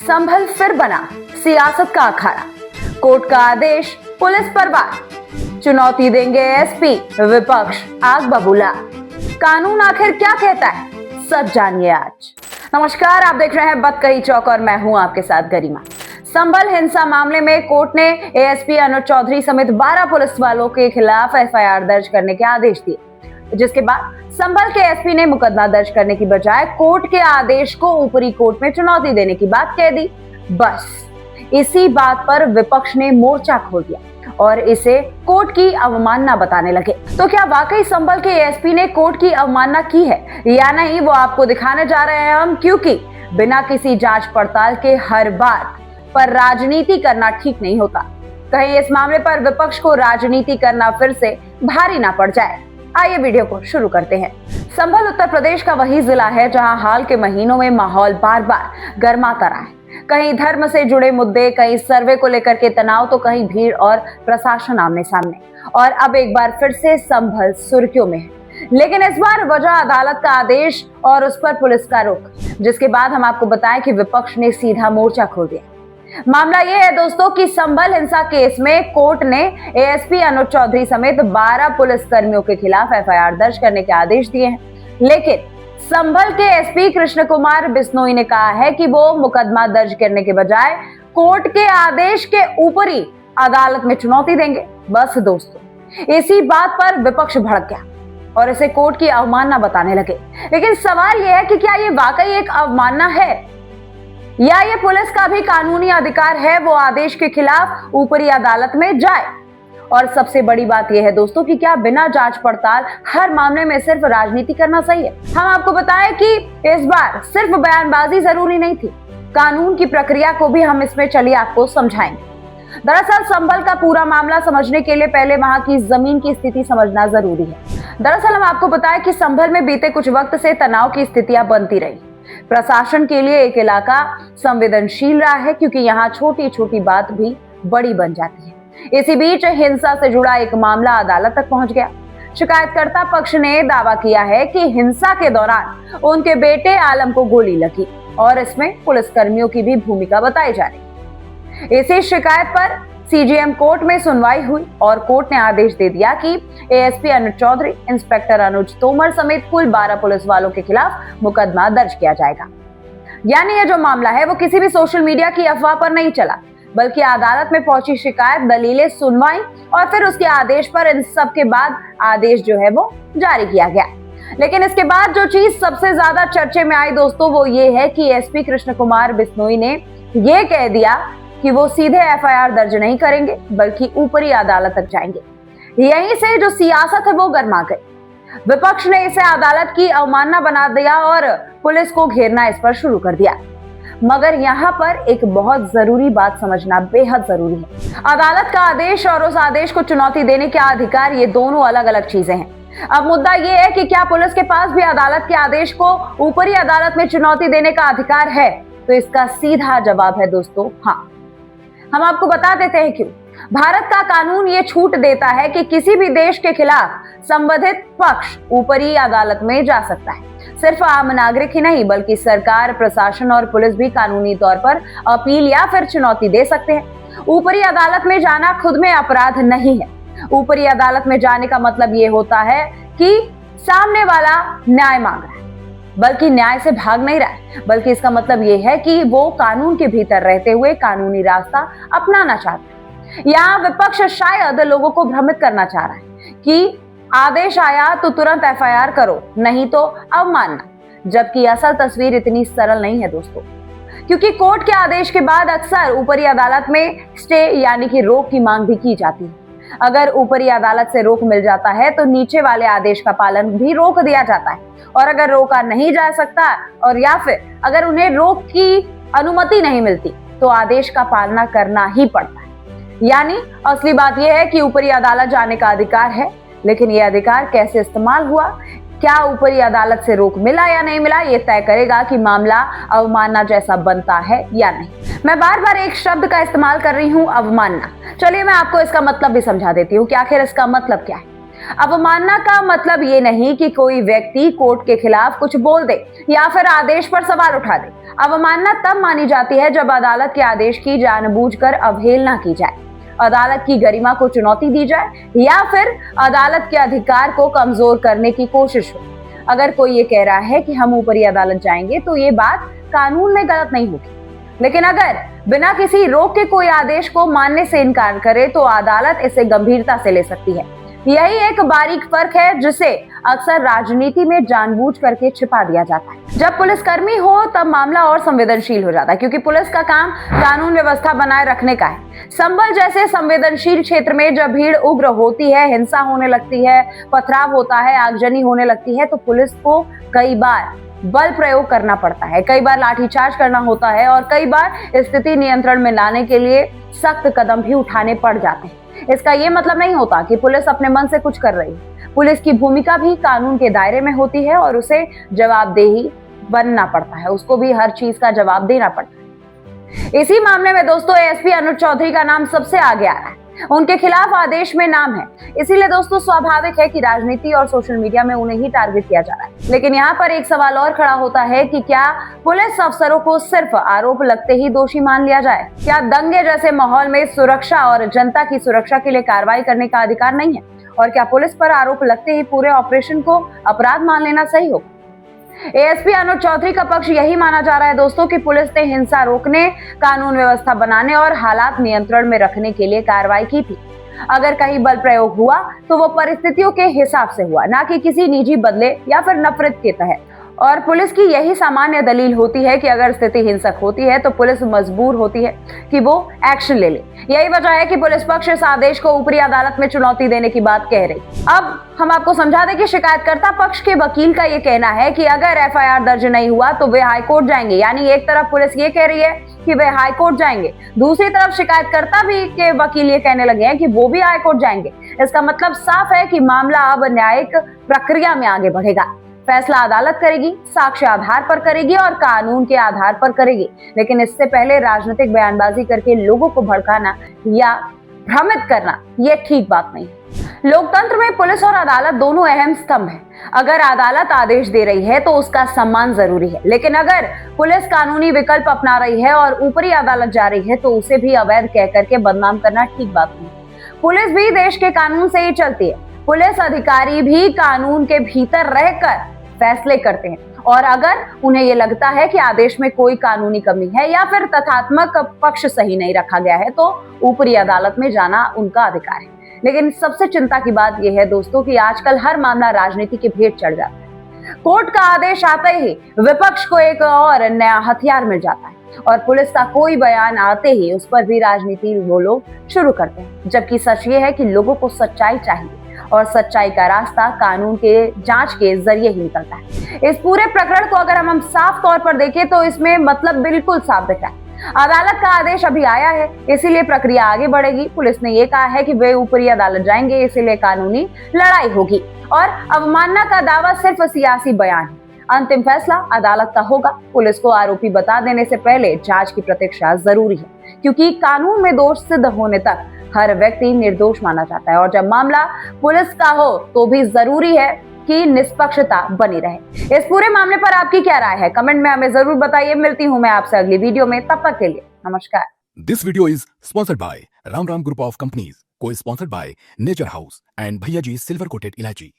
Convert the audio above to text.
संभल फिर बना सियासत का अखाड़ा, कोर्ट का आदेश पुलिस पर वार, चुनौती देंगे एसपी, विपक्ष आग बबूला। कानून आखिर क्या कहता है, सच जानिए आज। नमस्कार, आप देख रहे हैं बतकही चौक और मैं हूं आपके साथ गरिमा। संभल हिंसा मामले में कोर्ट ने एएसपी अनुज चौधरी समेत 12 पुलिस वालों के खिलाफ एफआईआर दर्ज करने के आदेश दिए, जिसके बाद संभल के एसपी ने मुकदमा दर्ज करने की बजाय कोर्ट के आदेश को ऊपरी कोर्ट में चुनौती देने की बात कह दी। बस इसी बात पर विपक्ष ने मोर्चा खोल दिया और इसे कोर्ट की अवमानना बताने लगे। तो क्या वाकई संभल के एएसपी ने कोर्ट की अवमानना की है या नहीं, वो आपको दिखाने जा रहे हैं हम, क्योंकि बिना किसी जांच पड़ताल के हर बात पर राजनीति करना ठीक नहीं होता। कहीं इस मामले पर विपक्ष को राजनीति करना फिर से भारी ना पड़ जाए। आइए वीडियो को शुरू करते हैं। संभल उत्तर प्रदेश का वही जिला है जहां हाल के महीनों में माहौल बार बार गर्माता रहा है। कहीं धर्म से जुड़े मुद्दे, कहीं सर्वे को लेकर के तनाव, तो कहीं भीड़ और प्रशासन आमने सामने। और अब एक बार फिर से संभल सुर्खियों में है, लेकिन इस बार वजह अदालत का आदेश और उस पर पुलिस का रुख, जिसके बाद हम आपको बताएं कि विपक्ष ने सीधा मोर्चा खोल दिया। मामला यह है दोस्तों कि संभल हिंसा केस में कोर्ट ने एएसपी अनुज चौधरी समेत 12 पुलिस कर्मियों के खिलाफ एफआईआर दर्ज करने के आदेश दिए हैं, लेकिन संभल के एसपी कृष्ण कुमार बिश्नोई ने कहा है कि वो मुकदमा दर्ज करने के बजाय कोर्ट के आदेश के ऊपरी अदालत में चुनौती देंगे। बस दोस्तों, इसी बात पर विपक्ष भड़क गया और इसे कोर्ट की अवमानना बताने लगे। लेकिन सवाल यह है कि क्या ये वाकई एक अवमानना है या ये पुलिस का भी कानूनी अधिकार है वो आदेश के खिलाफ ऊपरी अदालत में जाए। और सबसे बड़ी बात यह है दोस्तों कि क्या बिना जांच पड़ताल हर मामले में सिर्फ राजनीति करना सही है। हम आपको बताएं कि इस बार सिर्फ बयानबाजी जरूरी नहीं थी, कानून की प्रक्रिया को भी हम इसमें चलिए आपको समझाएंगे। दरअसल संभल का पूरा मामला समझने के लिए पहले वहां की जमीन की स्थिति समझना जरूरी है। दरअसल हम आपको बताएं कि संभल में बीते कुछ वक्त से तनाव की स्थितियां बनती रही। प्रशासन के लिए एक इलाका संवेदनशील रहा है, क्योंकि यहाँ छोटी छोटी बात भी बड़ी बन जाती है। इसी बीच हिंसा से जुड़ा एक मामला अदालत तक पहुंच गया। शिकायतकर्ता पक्ष ने दावा किया है कि हिंसा के दौरान उनके बेटे आलम को गोली लगी और इसमें पुलिसकर्मियों की भी भूमिका बताई जा रही। इसी शिकायत पर सीजीएम कोर्ट में सुनवाई हुई और कोर्ट ने आदेश दे दिया कि एएसपी अनुज चौधरी, इंस्पेक्टर अनुज तोमर समेत कुल 12 पुलिस वालों के खिलाफ मुकदमा दर्ज किया जाएगा। यानी ये जो मामला है वो किसी भी सोशल मीडिया की अफवाह पर नहीं चला, बल्कि अदालत में पहुंची शिकायत, दलीलें सुनवाई और फिर उसके आदेश पर इन सब के बाद आदेश जो है वो जारी किया गया। लेकिन इसके बाद जो चीज सबसे ज्यादा चर्चे में आई दोस्तों, वो ये है कि एसपी कृष्ण कुमार बिश्नोई ने ये कह दिया कि वो सीधे एफआईआर दर्ज नहीं करेंगे, बल्कि ऊपरी अदालत तक जाएंगे। यहीं से जो सियासत है वो गर्मा गई। विपक्ष ने इसे अदालत की अवमानना बना दिया और पुलिस को घेरना इस पर शुरू कर दिया। मगर यहाँ पर एक बहुत जरूरी बात समझना बेहद जरूरी है। अदालत का आदेश और उस आदेश को चुनौती देने का अधिकार, ये दोनों अलग अलग चीजें हैं। अब मुद्दा ये है कि क्या पुलिस के पास भी अदालत के आदेश को ऊपरी अदालत में चुनौती देने का अधिकार है? तो इसका सीधा जवाब है दोस्तों, हाँ। हम आपको बता देते हैं क्यों। भारत का कानून ये छूट देता है कि किसी भी देश के खिलाफ संबंधित पक्ष ऊपरी अदालत में जा सकता है। सिर्फ आम नागरिक ही नहीं, बल्कि सरकार, प्रशासन और पुलिस भी कानूनी तौर पर अपील या फिर चुनौती दे सकते हैं। ऊपरी अदालत में जाना खुद में अपराध नहीं है। ऊपरी अदालत में जाने का मतलब ये होता है कि सामने वाला न्याय मांग रहा है, बल्कि न्याय से भाग नहीं रहा है, बल्कि इसका मतलब ये है कि वो कानून के भीतर रहते हुए कानूनी रास्ता अपनाना चाहता है। यहाँ विपक्ष शायद लोगों को भ्रमित करना चाह रहा है कि आदेश आया तो तुरंत एफआईआर करो, नहीं तो अवमानना। जबकि असल तस्वीर इतनी सरल नहीं है दोस्तों, क्योंकि कोर्ट के आदेश के बाद अक्सर ऊपरी अदालत में स्टे यानी कि रोक की मांग भी की जाती है। अगर ऊपरी अदालत से रोक मिल जाता है तो नीचे वाले आदेश का पालन भी रोक दिया जाता है, और अगर रोका नहीं जा सकता और या फिर अगर उन्हें रोक की अनुमति नहीं मिलती तो आदेश का पालना करना ही पड़ता है। यानी असली बात यह है कि ऊपरी अदालत जाने का अधिकार है, लेकिन यह अधिकार कैसे इस्तेमाल हुआ, क्या ऊपरी अदालत से रोक मिला या नहीं मिला, ये तय करेगा कि मामला अवमानना जैसा बनता है या नहीं। मैं बार बार एक शब्द का इस्तेमाल कर रही हूँ, अवमानना। चलिए मैं आपको इसका मतलब भी समझा देती हूँ कि आखिर इसका मतलब क्या है। अवमानना का मतलब ये नहीं कि कोई व्यक्ति कोर्ट के खिलाफ कुछ बोल दे या फिर आदेश पर सवाल उठा दे। अवमानना तब मानी जाती है जब अदालत के आदेश की जानबूझकर अवहेलना की जाए, अदालत की गरिमा को चुनौती दी जाए या फिर अदालत के अधिकार को कमजोर करने की कोशिश हो। अगर कोई ये कह रहा है कि हम ऊपरी अदालत जाएंगे तो ये बात कानून में गलत नहीं होगी, लेकिन अगर बिना किसी रोक के कोई आदेश को मानने से इनकार करे तो अदालत इसे गंभीरता से ले सकती है। यही एक बारीक फर्क है जिसे अक्सर राजनीति में जानबूझ करके छिपा दिया जाता है। जब पुलिसकर्मी हो तब मामला और संवेदनशील हो जाता है, क्योंकि पुलिस का काम कानून व्यवस्था बनाए रखने का है। संभल जैसे संवेदनशील क्षेत्र में जब भीड़ उग्र होती है, हिंसा होने लगती है, पथराव होता है, आगजनी होने लगती है, तो पुलिस को कई बार बल प्रयोग करना पड़ता है, कई बार लाठीचार्ज करना होता है और कई बार स्थिति नियंत्रण में लाने के लिए सख्त कदम भी उठाने पड़ जाते हैं। इसका ये मतलब नहीं होता कि पुलिस अपने मन से कुछ कर रही है। पुलिस की भूमिका भी कानून के दायरे में होती है और उसे जवाबदेही बनना पड़ता है, उसको भी हर चीज का जवाब देना पड़ता है। इसी मामले में दोस्तों एएसपी अनुज चौधरी का नाम सबसे आगे आ रहा है। उनके खिलाफ आदेश में नाम है, इसीलिए दोस्तों स्वाभाविक है कि राजनीति और सोशल मीडिया में उन्हें ही टारगेट किया जा रहा है। लेकिन यहाँ पर एक सवाल और खड़ा होता है कि क्या पुलिस अफसरों को सिर्फ आरोप लगते ही दोषी मान लिया जाए? क्या दंगे जैसे माहौल में सुरक्षा और जनता की सुरक्षा के लिए कार्रवाई करने का अधिकार नहीं है? और क्या पुलिस पर आरोप लगते ही पूरे ऑपरेशन को अपराध मान लेना सही होगा? एएसपी अनुज चौधरी का पक्ष यही माना जा रहा है दोस्तों कि पुलिस ने हिंसा रोकने, कानून व्यवस्था बनाने और हालात नियंत्रण में रखने के लिए कार्रवाई की थी। अगर कहीं बल प्रयोग हुआ तो वो परिस्थितियों के हिसाब से हुआ, ना कि किसी निजी बदले या फिर नफरत के तहत। और पुलिस की यही सामान्य दलील होती है कि अगर स्थिति हिंसक होती है तो पुलिस मजबूर होती है कि वो एक्शन ले ले। यही वजह है कि पुलिस पक्ष इस आदेश को ऊपरी अदालत में चुनौती देने की बात कह रही। अब हम आपको समझा दें कि शिकायतकर्ता पक्ष के वकील का ये कहना है कि अगर एफआईआर दर्ज नहीं हुआ तो वे हाईकोर्ट जाएंगे। यानी एक तरफ पुलिस ये कह रही है कि वे हाईकोर्ट जाएंगे, दूसरी तरफ शिकायतकर्ता भी के वकील ये कहने लगे हैं कि वो भी हाईकोर्ट जाएंगे। इसका मतलब साफ है कि मामला अब न्यायिक प्रक्रिया में आगे बढ़ेगा। फैसला अदालत करेगी, साक्ष्य आधार पर करेगी और कानून के आधार पर करेगी। लेकिन इससे पहले राजनीतिक बयानबाजी करके लोगों को भड़काना या भ्रमित करना ये ठीक बात नहीं है। लोकतंत्र में पुलिस और अदालत दोनों अहम स्तंभ हैं। अगर अदालत आदेश दे रही है तो उसका सम्मान जरूरी है, लेकिन अगर पुलिस कानूनी विकल्प अपना रही है और ऊपरी अदालत जा रही है तो उसे भी अवैध कह करके बदनाम करना ठीक बात नहीं। पुलिस भी देश के कानून से ही चलती है। पुलिस अधिकारी भी कानून के भीतर रहकर फैसले करते हैं और अगर उन्हें यह लगता है कि आदेश में कोई कानूनी कमी है या फिर तथ्यात्मक पक्ष सही नहीं रखा गया है तो ऊपरी अदालत में जाना उनका अधिकार है। लेकिन सबसे चिंता की बात यह है दोस्तों कि आजकल हर मामला राजनीति के भेंट चढ़ जाता है। कोर्ट का आदेश आते ही विपक्ष को एक और नया हथियार मिल जाता है और पुलिस का कोई बयान आते ही उस पर भी राजनीति वो लोग शुरू करते हैं। जबकि सच ये है कि लोगों को सच्चाई चाहिए और सच्चाई का रास्ता कानून के जांच के जरिए ही निकलता है। इस पूरे प्रकरण को अगर हम साफ तौर पर देखें तो इसमें मतलब बिल्कुल साफ दिख रहा है। अदालत का आदेश अभी आया है, इसीलिए प्रक्रिया आगे बढ़ेगी। पुलिस ने ये कहा है कि वे ऊपरी अदालत जाएंगे, इसीलिए कानूनी लड़ाई होगी और अवमानना का दावा सिर्फ सियासी बयान है। अंतिम फैसला अदालत का होगा। पुलिस को आरोपी बता देने से पहले जांच की प्रतीक्षा जरूरी है, क्योंकि कानून में दोष सिद्ध होने तक हर व्यक्ति निर्दोष माना जाता है और जब मामला पुलिस का हो तो भी जरूरी है कि निष्पक्षता बनी रहे। इस पूरे मामले पर आपकी क्या राय है? कमेंट में हमें जरूर बताइए। मिलती हूं मैं आपसे अगली वीडियो में, तब तक के लिए नमस्कार। This video is sponsored by Ram group of companies, co-sponsored by nature house and Bhaiya ji silver coated इलायची।